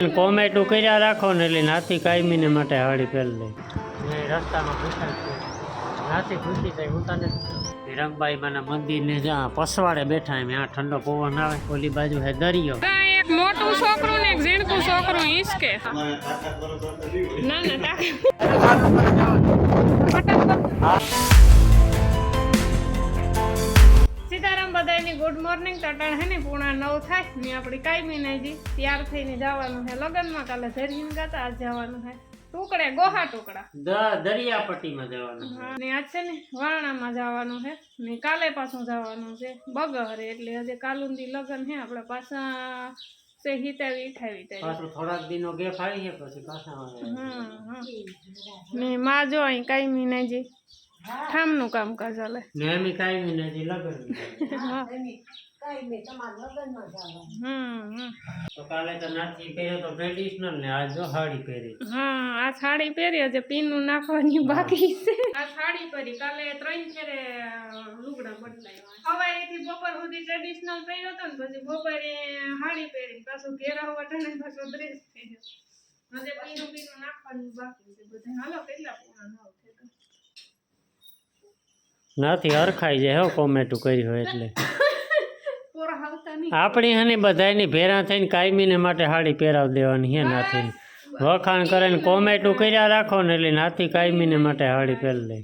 કોમેટું કર્યા રાખો ને એટલે નાથી કાયમીને માટે હાડી પહેરી લે ને રસ્તામાં પૂછાય છે નાથી પૂછી જાય હું તને રંગબાઈ માના મંદિર ને જ્યાં પસવાડે બેઠા એમ ત્યાં ઠંડો પવન આવે ઓલી બાજુ હે દરિયો એક મોટું છોકરું ને એક ઝીણકું છોકરું ઈસકે ના સીતારામ બધાની ગુડ મોર્નિંગ ટટાણ હે ને પૂણા 9 થાય ને આપણી કાયમી નાજી તૈયાર થઈને જવાનું છે લગનમાં કાલે ધરીને ગાતા આજ જવાનું છે ટુકડે ગોહા ટુકડા દરિયાપટ્ટીમાં જવાનું ને આજ છે ને વારણામાં જવાનું છે ને કાલે પાછું જવાનું છે બગહરે એટલે હજે કાલુંદી લગન છે આપણે પાછા સે હિતાવી ઈઠાવી પાછું થોડાક દિનો ગેપ આવી છે પછી પાછા ને માં જો અહીં કાયમી નાજી ઠામનું કામકાજ ચાલે ને એમ કાયમી નાજી લગન તો કાલે તો નાથી પહેર્યો તો ટ્રેડિશનલ ને આજ જો સાડી પહેરી આ સાડી પહેરી હજે પીનું નાખવાની બાકી છે આ સાડી પહેરી કાલે 3 ફેરે લુગડા બદલાવ્યા હવાઈથી બપોર સુધી ટ્રેડિશનલ પહેર્યો તો ને પછી બપોરે સાડી પહેરી પાછું ઘેરા વટાને પાછો ડ્રેસ પહેર્યો હજે પીનું નાખવાની બાકી છે બધા હાલો કેટલા પૂરા ન નાથી હરખાઈ જાય હો કોમેટું કરી હોય એટલે આપણી હની બધાની ભેરા થઈને કાયમીને માટે સાડી પહેરાવ દેવાની હે નાથી વખાણ કરે ને કોમેટું કર્યા રાખો ને એટલે નાથી કાયમીને માટે સાડી પહેરી લે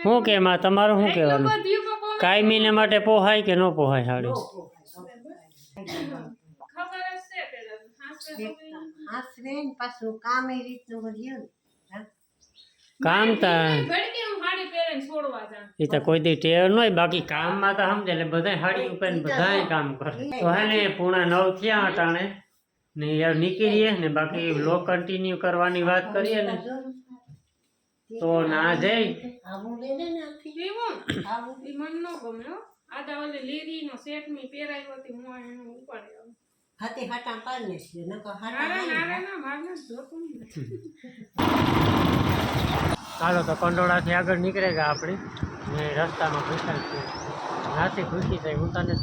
શું કે માં તમારું શું કહેવાનું કાયમીને માટે પોહાય કે ન પોહાય સાડી કામ એ તો કોઈ દી ટેવ ન હોય બાકી કામમાં તો સમજે એટલે બધા સાડી ઉપર બધા કામ કરે તો હે ને પૂણા 9 થયા અટાણે ને યાર નીકળીએ ને બાકી લો કન્ટિન્યુ કરવાની વાત કરીએ ને તો ના જઈ ચાલો તો કંડોળાથી આગળ નીકળે ગયા આપણે ને રસ્તામાં પૂછાય છે નાથી પૂછી જાય હું તને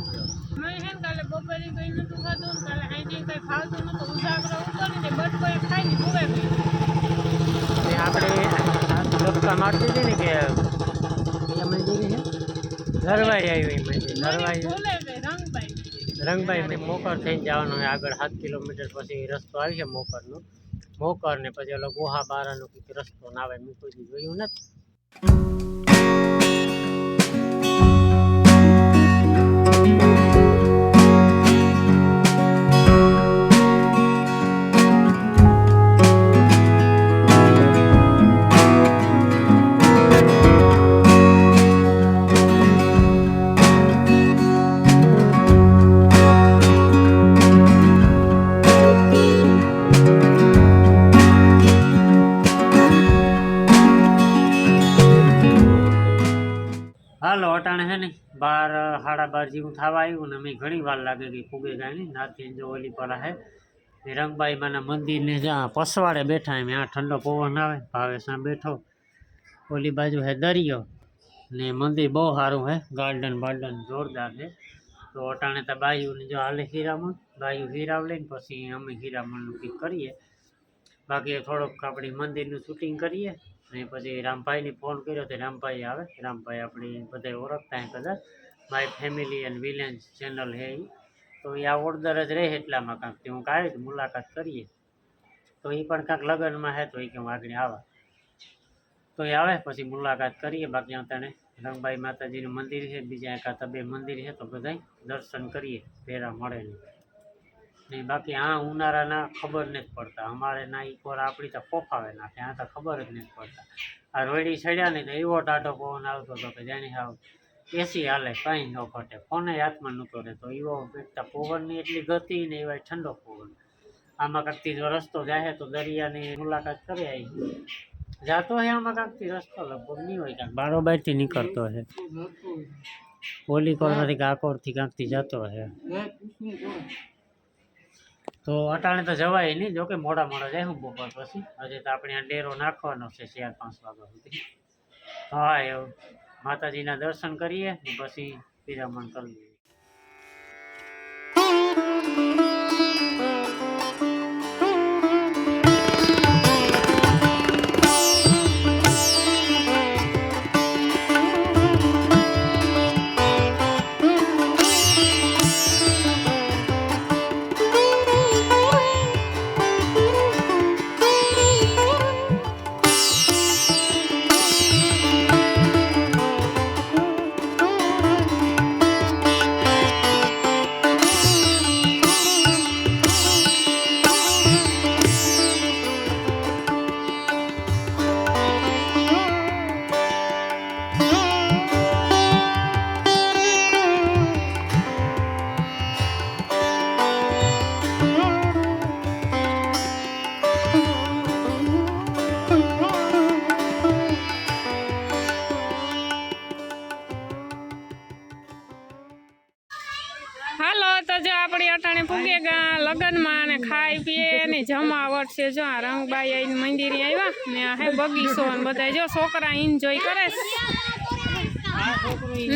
કાલે બપોરે કઈ નતું ખાધું કાલે હાઈજી કઈ ખાવતું નતું ઉજાગરો ઉતરીને બટકો ખાઈને ભૂવે ગઈ આપણે ધક્કા મારતી હતી ને કે મંદિર છે નરવાઈ આવી મંદિર નરવાઈ રંગભાઈ મોકર થઈને જવાનું હોય આગળ 7 કિલોમીટર પછી રસ્તો આવી છે મોકરનો મોકર ને પછી ઓલો ગોહા બારાનો કંઈક રસ્તો ના આવે મેં કોઈ જોયું નથી હાલો અટાણે છે ને 12 સાડા 12 જેવું થવા આવ્યું ને અમે ઘણી વાર લાગે ગઈ ફૂગે ગયા ને નાથી જો ઓલી પર હે રંગબાઈ માના મંદિર ને જ્યાં પસવાડે બેઠા એમ ત્યાં ઠંડો પવન આવે ભાવેશા બેઠો ઓલી બાજુ હે દરિયો ને મંદિર બહુ સારું હે ગાર્ડન બાર્ડન જોરદાર છે તો અટાણે તો બાયુને જો હાલે હીરામણ બાયુ હીરાવ લઈને પછી અમે હીરામણનું કંઈક કરીએ બાકી થોડોક આપણી મંદિરનું શૂટિંગ કરીએ ને પછી રામભાઈને ફોન કર્યો તો રામભાઈ આવે રામભાઈ આપણી બધા ઓળખતા કદાચ my family and village channel હે તો એ આ ઓર્ડર જ રહે એટલામાં કાંક હું કાંઈ મુલાકાત કરીએ તો એ પણ કાંક લગ્નમાં હે તો એ કે હું આગળ આવા તો એ આવે પછી મુલાકાત કરીએ બાકી અત્યારે રંગબાઈ માતાજીનું મંદિર છે બીજા એકાદ 2 મંદિર છે તો બધા દર્શન કરીએ ભેરા મળે નહીં બાકી આ ઉનાળાના ખબર નથી પડતા અમારે ના એકવાર આપણી તો પોફાવે નાખે આ તો ખબર જ નથી પડતા આ રોયડી ચડ્યા ને તો એવો ટાઢો પવન આવતો હતો કે જાણે હાવ એસી હાલે કંઈ ન ઘટે ફોને હાથમાં નહોતો રહેતો એવો પવનની એટલી ગતિ ને એવા ઠંડો પવન આમાં કાંકથી જો રસ્તો જાય તો દરિયાની મુલાકાત કરી આવી જાતો હે આમાં કાંકથી રસ્તો લગભગ નહીં હોય કાંક બારોબારથી નીકળતો છે ઓલી કોરમાંથી કાકોરથી કાંકથી જતો હે તો અટાણે તો જવાય નહીં જોકે મોડા જાય હું બપોર પછી હજી તો આપણે આ ડેરો નાખવાનો છે 4-5 વાગ્યા સુધી હા એવું માતાજીના દર્શન કરીએ ને પછી પિરામણ કરીએ ની જમાવટ છે. જો આ રંગબાઈ આવીને મંદિરે આવ્યા ને આ હે બગીચો ને બધા જો છોકરા એન્જોય કરે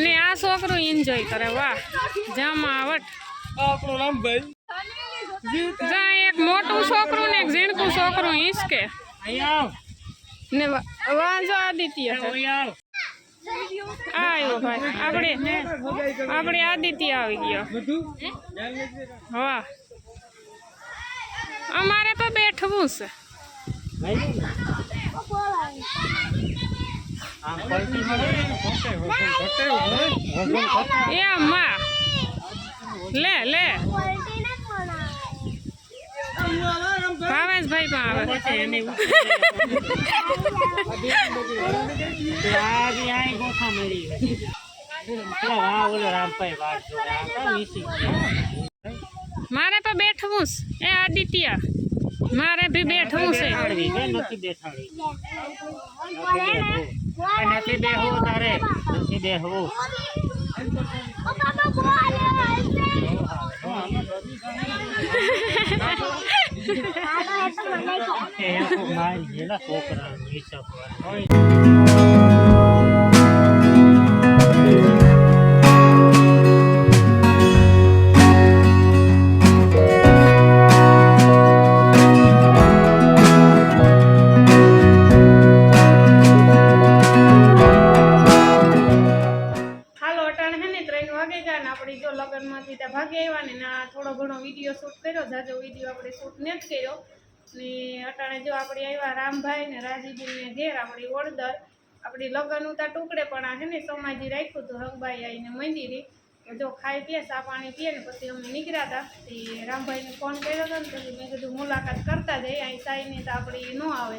ને આ છોકરું એન્જોય કરે. વાહ જમાવટ. આપણો રામભાઈ જા એક મોટું છોકરું ને એક ઝીણકું છોકરું હિંચકે ને વાંજો આદિત્ય છે. આવ્યો ભાઈ આપણે આદિત્ય આવી ગયો. વાહ અમારે તો બેઠવું છે. એ માં લે લે ભાવેશભાઈ પણ આવે. મારે તો બેઠવું છે. એ આદિત્ય મારે બી બેઠવું છે. નથી બેહવું તારે, નથી બેહવું. મારી ગયેલા છોકરા લગ્નમાંથી ત્યાં ભાગી આવ્યા ને ના થોડો ઘણો વિડીયો શૂટ કર્યો. જાજો વિડીયો આપણે શૂટ નથી કર્યો ને અટાણે જો આપણે આવ્યા રામભાઈ ને રાજીબીને ઘેર આપણી ઓળદર આપણી લગ્ન ઉતા ટુકડે પણ આ છે ને સમાજી રાખ્યું હતું રંગબાઈ આવીને મંદિરે. તો જો ખાઈ પીએ ચા પાણી પીએ ને પછી અમે નીકળ્યા હતા. તે રામભાઈને ફોન કર્યો હતો ને પછી મેં કીધું મુલાકાત કરતા જઈએ. અહીં સાઈની તો આપણી ન આવે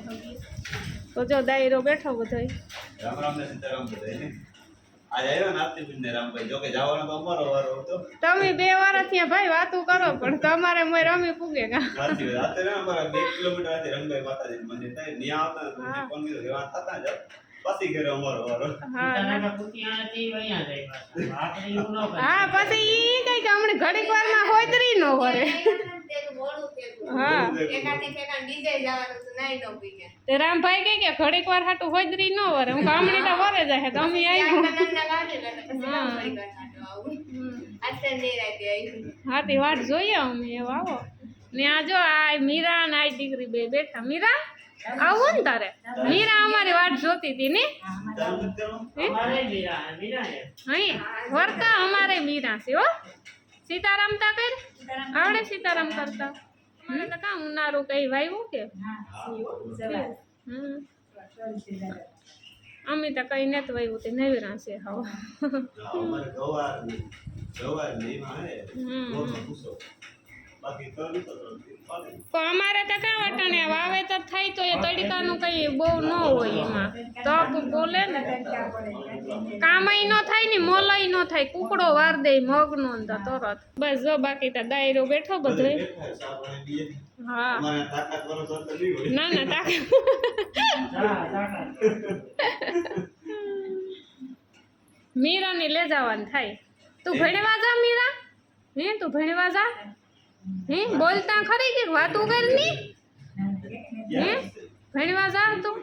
તો જો દાયરો બેઠો બધો. રામ રામ ને સીતારામ બધાય. આજ આવ્યો ને આપતી બિંદે રામભાઈ. જો કે જવાનો તો અમારો વારો હતો. તમે 2 વાર ત્યાં ભાઈ વાતું કરો પણ તમારે મોય રમી પૂગે કા. સાચી વાત. આતે ને અમારા 2 કિલોમીટર આથી રંગભાઈ માતાજી મંદિર થાય. ન્યા આવતા તો ફોન કર્યો રેવા થતા જ પછી ઘરે અમારો વારો. હા પછી ઈ કઈ કે હમણે ઘડીક વારમાં હોયતરી નો વરે. હા તે રામભાઈ કે ઘડીક વાર હાટું હોયતરી નો વરે. હું કામણી તો વરે જાય તો અમે આવ્યું. હા તે વાટ જોઈએ અમે એવા આવો ને. આ જો આ મીરા ને આ દીકરી બે બેઠા. મીરા આવું ને તારે. મીરા અમારી વાટ જોતી હતી ને. વર્તા અમારે મીરા છે. હો સીતારામ તા કર આવડે સીતારામ કરતા. મને તો કા ઉનાળું કઈ વાવ્યું કે અમે તો કઈ નથી વાવ્યું તે નવીરા છે. હવે અમારે તો કા વટાણે વાવેતર થાય તો એ તડકાનું કઈ બહુ ન હોય. એમાં તપ બોલે ને કામય ન થાય ને મોલય ન થાય. કુકડો વાર દે મગનો ને તો તરત બસ. જો બાકી તો દાયરો બેઠો બધો. હા ના ના તાકાત મીરાને લે જવાનું થાય. તું ભણવા જા મીરા. હે તું ભણવા જા. હે બોલતા ખરી કે વાતું કરની. હે ભણવા જા તું.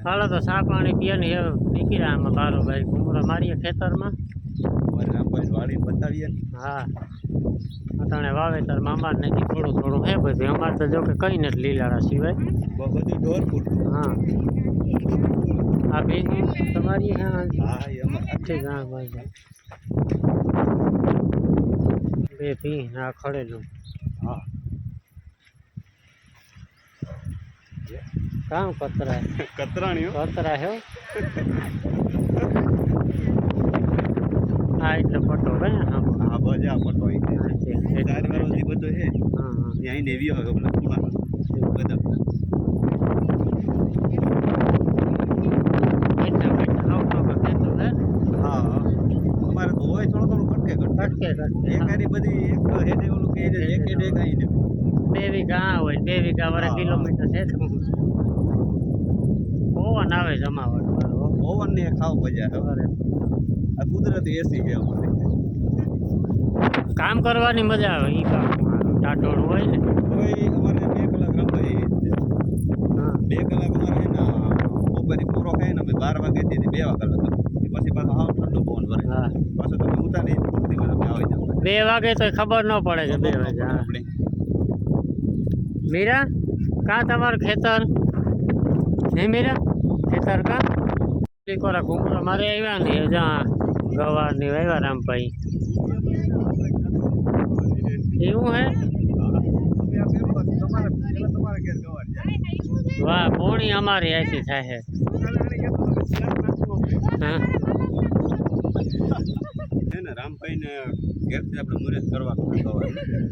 હાલો તો ચા પાણી પીએ ને એ નીકળ્યા આમાં બારો ભાઈ ઘૂમરા મારીએ ખેતરમાં. વાડી બતાવીએ. હા અટાણે વાવેતરમાં અમારે નથી થોડું થોડું હે બધું. અમારે તો જો કે કઈ નથી લીલાડા સિવાય બધું ઢોર પૂરતું. હા આ બે તમારી. હા ઠીક. હા ભાઈ બે ભી ના ખડેલું. હા કામ કતરા કતરાણીઓ કતરા હે. હા એટલે પટો ભાઈ. હા હા બજા પટો અહીં છે. 4 વર્ષથી બધો છે. હા હા અહીં ને વિયો કે પેલા પૂણા બધા અમારે તો હોય થોડું થોડું કટકે એકાની બધી એક હેડે ઓલું કહી દે એક હેડે કઈ ને 2 વીઘા હોય 2 વીઘા વાળા કિલોમીટર છે. પવન આવે જમાવટ વાળો. ઓવન ને ખાવ મજા આવે. આ કુદરતી એસી છે અમારે. કામ કરવાની મજા આવે. ઈ કામ ટાટોળું હોય ને કોઈ અમારે 2 કલાક રમવાય હા 2 કલાક અમારે હે ને બપોરે પૂરો થાય ને અમે 12 વાગ્યાથી 2 વાગ્યા લગન પછી પાછો હાવ ઠંડો પવન વરે હા પાછો તમે ઉતારી પૂર્તિમાં તમે આવી જાવ 2 વાગે તો ખબર ન પડે કે 2 વાગે હા આપણે મીરા કાં તમારું ખેતર હે મીરા ખેતર કાં કોરા ઘૂમરા મારે આવ્યા ને જ્યાં ગવારની વાવ્યા રામભાઈ એવું હે વાહ પોણી અમારી આથી થાય છે હા છે ને રામભાઈ ને ઘેરથી આપણે મુરત કરવા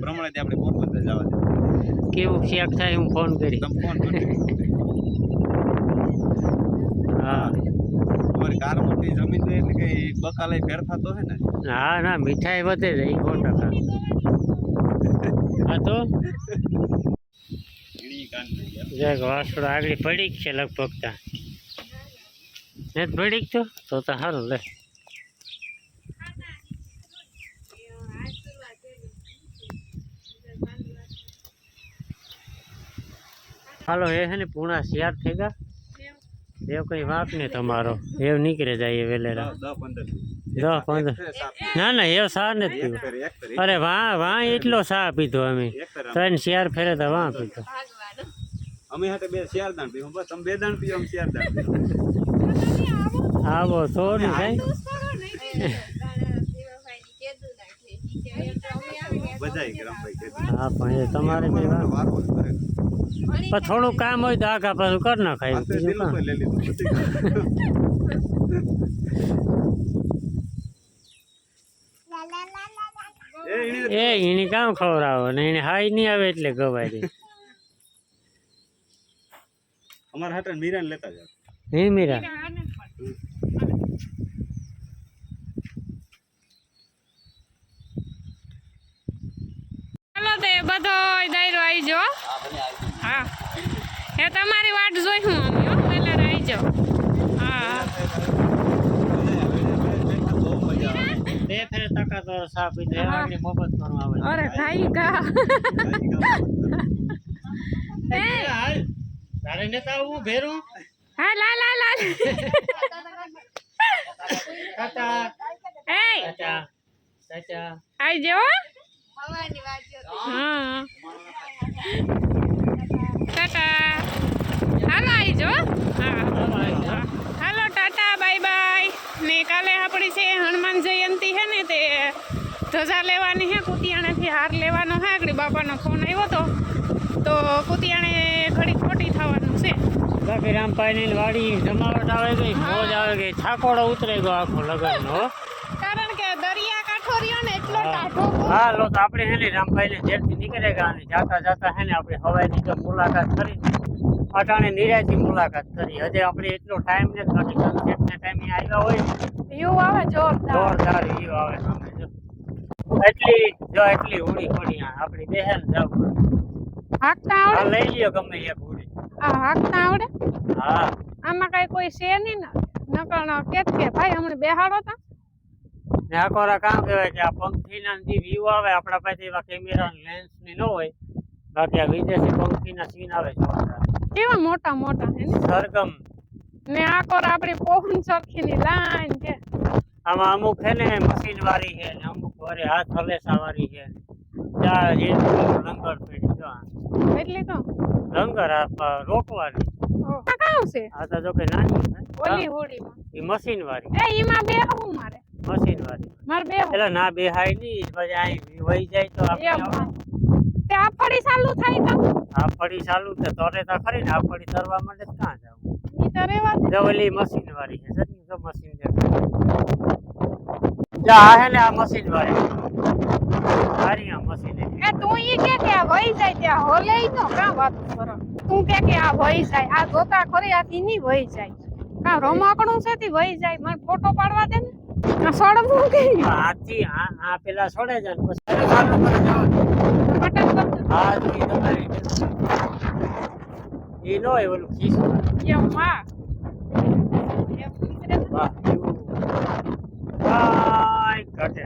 પ્રમાણે આપણે પોરબંદર જવા દે કેવું શેક થાય હું ફોન કરી તમે ફોન કરી હા તમારી કાર મોટી જમીન તો એટલે કે બકાલે ફેર થતો હે ને હા ના મીઠાઈ વધે છે 100% હા તો એની કાન થઈ ગયા જગ વાસડો આગળ પડી છે લગભગ તા ને પડી તો સારું લે હાલો એ છે ને પૂણા શિયાર થઈ ગયા એવો કઈ વાંક નહીં તમારો એવું નીકળે જાય વેલેરા 10-15 ના ના એવો સા નથી પીવો અરે વાં એટલો સા પીધો અમે 3 શિયાર ફેરે તો વાં પીધો અમે હાટે 2 શિયાર દાણ પીવું બસ તમે 2 દાણ પીવો અમે શિયાર દાણ પીવો આવો તો ને ભાઈ બધાય કે રામભાઈ કે હા પણ એ તમારે કઈ વાત વારો કરે પણ થોડું કામ હોય તો આગા પાછું કરી નાખાય હાથે દિલ ઉપર લઈ લીધું એ એની કામ ખવડાવો ને એને હાઈ નહીં આવે એટલે ગવાય દે અમારા હાટે મીરાને લેતા જાવ હે મીરા ચાલો તે બધો દાયરો આવી જો હા એ તમારી વાટ જોઈ હું અમે હો પહેલા આવી જાઓ હા બે ફેરે ટકા તો સા પીધો એવાની મોહબત કરવા આવે અરે ખાઈ કા હાલ તારે નેતા આવું ભેરું હા લા લા લા કાકા એ ચાચા ચાચા આવી જાઓ હા ટાટા હાલો આવી જાઓ હા હાલો ટાટા બાય બાય ને કાલે આપણી છે હનુમાન જયંતિ છે ને તે ધજા લેવાની છે કુતિયાણેથી હાર લેવાનો છે આગળ બાપાનો ફોન આવ્યો તો કુતિયાણે ઘડી ખોટી થવાનું છે બાકી રામભાઈની વાડી જમાવટ આવે ગઈ મોજ આવે ગઈ થાકોડો ઉતરે ગયો આખો લગનનો કારણ કે દરિયા કાંઠો રહ્યો ને એટલો ટાઢો હા લો તો આપણે હે ને રામભાઈને ઘેરથી નીકળે ગયા અને જાતા જાતા હે ને આપણે હવાઈની જો મુલાકાત કરી અટાણે નિરાયથી મુલાકાત કરી હજે આપણે એટલો ટાઈમ ને સનસેટના ટાઈમે આવ્યા હોય વ્યૂ આવે જોરદાર જોરદાર વ્યૂ આવે સામે જો એટલી ઉડી પડી આપણી બહેન જાવ હાંકતા હા આવડે લઈ લ્યો ગમે એક ઉડી આ હાંકતા આવડે હા આમાં કઈ કોઈ છે નહીં ને નકળ કે ભાઈ હમણાં બેહાડો તા ને આકોરા કામ કહેવાય કે આ પંખીના જે વ્યૂ આવે આપણા પાસે એવા કેમેરા લેન્સ ની ન હોય બાકી આ વિદેશી પંખીના સીન આવે જોરદાર કેવા મોટા મોટા હે ને સરગમ ને આ કોર આપણી પવન સરખીની લાઈન છે આમાં અમુક છે ને મશીન વાળી છે ને અમુક વારે હાથ હલેસા વાળી છે ચાર લંગર પડી જો એટલે તો લંગર રોકવાની આ કામ છે આ તો જો કે નાની ઓલી હોડીમાં એ મશીન વાળી એ ઈમાં બેહવું મારે મશીન વાળી મારે બેહવું એટલે ના બેહાય નહીં પછી અહીં વહી જાય તો એમ આપણે તે આ ફળી ચાલુ થાય તો આ ફળી ચાલુ તો તરે તો ખરી ને આ ફળી તરવા માટે ક્યાં જવું ઈ તો રેવા દે જો ઓલી મશીન વાળી છે સરની જો મશીન છે જા આ હે ને આ મશીન વાળી સારી આ મશીન એ તું ઈ કે આ વહી જાય ત્યાં હોલે ઈ નો કાં વાત કરો તું કે આ વહી જાય આ જોતા ખરી આ તીની વહી જાય કા રમાકણું છે તી વહી જાય મને ફોટો પાડવા દે ને આ સડવું કે હાથી આ પેલા છોડે છે ને પછી ચાલુ કરે જાવ બટન કરજો હા તો ઈ તમારી ઈ નો હોય ઓલું ખીસું એમ માં વાહ બાય ઘટે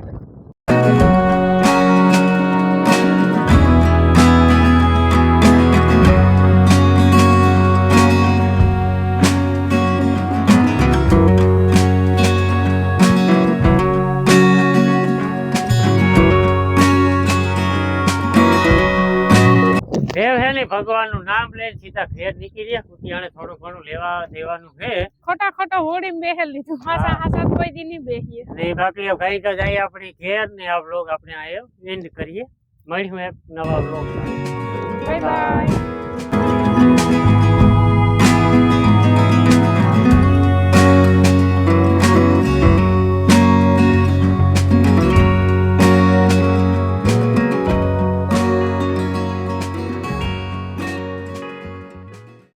દેવ હે ને ભગવાનનું નામ લઈને સીધા ઘેર નીકળી રહ્યા કુટિયાણે થોડું ઘણું લેવા દેવાનું છે ખોટા હોડી બેહેલ લીધું હાસા હાસા કોઈ દી નહીં બેહીએ ને બાકી કઈ કા જાય આપણી ઘેર ને આ બ્લોગ આપણે આ એન્ડ કરીએ મળીશું એક નવા બ્લોગ બાય બાય